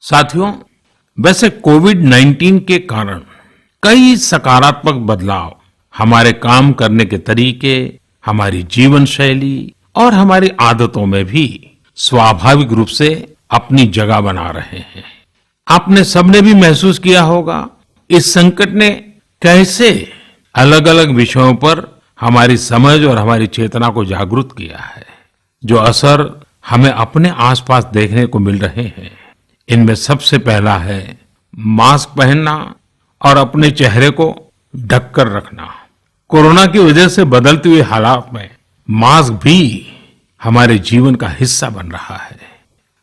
साथियों, वैसे कोविड-19 के कारण कई सकारात्मक बदलाव हमारे काम करने के तरीके, हमारी जीवन शैली और हमारी आदतों में भी स्वाभाविक रूप से अपनी जगह बना रहे हैं। आपने सबने भी महसूस किया होगा, इस संकट ने कैसे अलग-अलग विषयों पर हमारी समझ और हमारी चेतना को जागृत किया है, जो असर हमें अपने आसपास देखने को मिल रहे हैं। इनमें सबसे पहला है मास्क पहनना और अपने चेहरे को ढककर रखना। कोरोना की वजह से बदलती हुई हालात में मास्क भी हमारे जीवन का हिस्सा बन रहा है।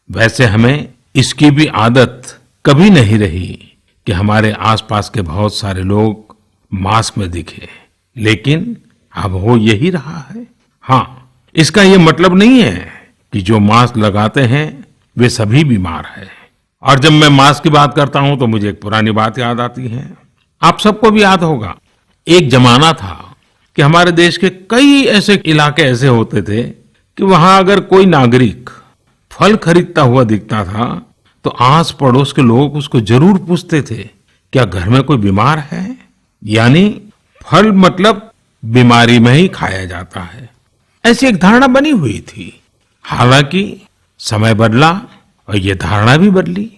वैसे हमें इसकी भी आदत कभी नहीं रही कि हमारे आसपास के बहुत सारे लोग मास्क में दिखे, लेकिन अब हो यही रहा है। हाँ, इसका ये मतलब नहीं है कि जो मास्क लगाते हैं वे सभी बीमार हैं। और जब मैं मास्क की बात करता हूं तो मुझे एक पुरानी बात याद आती है। आप सबको भी याद होगा, एक जमाना था कि हमारे देश के कई ऐसे इलाके ऐसे होते थे कि वहां अगर कोई नागरिक फल खरीदता हुआ दिखता था तो आस पड़ोस के लोग उसको जरूर पूछते थे, क्या घर में कोई बीमार है? यानी फल मतलब बीमारी में ही खाया जाता है, ऐसी एक धारणा बनी हुई थी। हालांकि समय बदला और ये धारणा भी बदली।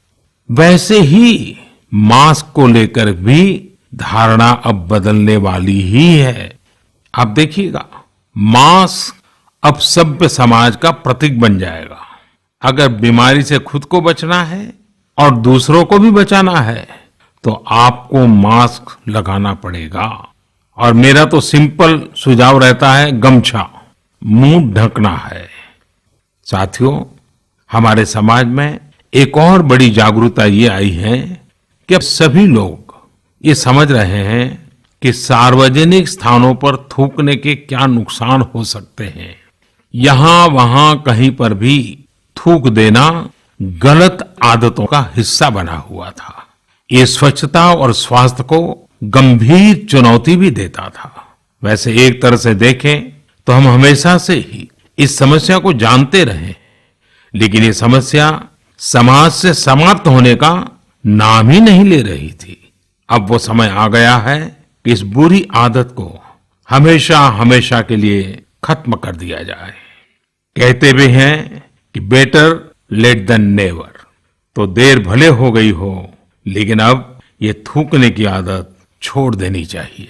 वैसे ही मास्क को लेकर भी धारणा अब बदलने वाली ही है। आप देखिएगा, मास्क अब सभ्य समाज का प्रतीक बन जाएगा। अगर बीमारी से खुद को बचना है और दूसरों को भी बचाना है तो आपको मास्क लगाना पड़ेगा। और मेरा तो सिंपल सुझाव रहता है, गमछा मुंह ढकना है। साथियों, हमारे समाज में एक और बड़ी जागरूकता ये आई है कि अब सभी लोग ये समझ रहे हैं कि सार्वजनिक स्थानों पर थूकने के क्या नुकसान हो सकते हैं। यहां वहां कहीं पर भी थूक देना गलत आदतों का हिस्सा बना हुआ था। ये स्वच्छता और स्वास्थ्य को गंभीर चुनौती भी देता था। वैसे एक तरह से देखें तो हम हमेशा से ही इस समस्या को जानते रहे, लेकिन ये समस्या समाज से समाप्त होने का नाम ही नहीं ले रही थी। अब वो समय आ गया है कि इस बुरी आदत को हमेशा हमेशा के लिए खत्म कर दिया जाए। कहते भी हैं कि बेटर लेट देन नेवर। तो देर भले हो गई हो, लेकिन अब ये थूकने की आदत छोड़ देनी चाहिए।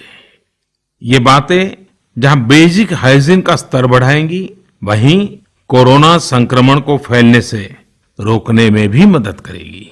ये बातें जहां बेसिक हाइजीन का स्तर बढ़ाएंगी, वहीं कोरोना संक्रमण को फैलने से रोकने में भी मदद करेगी।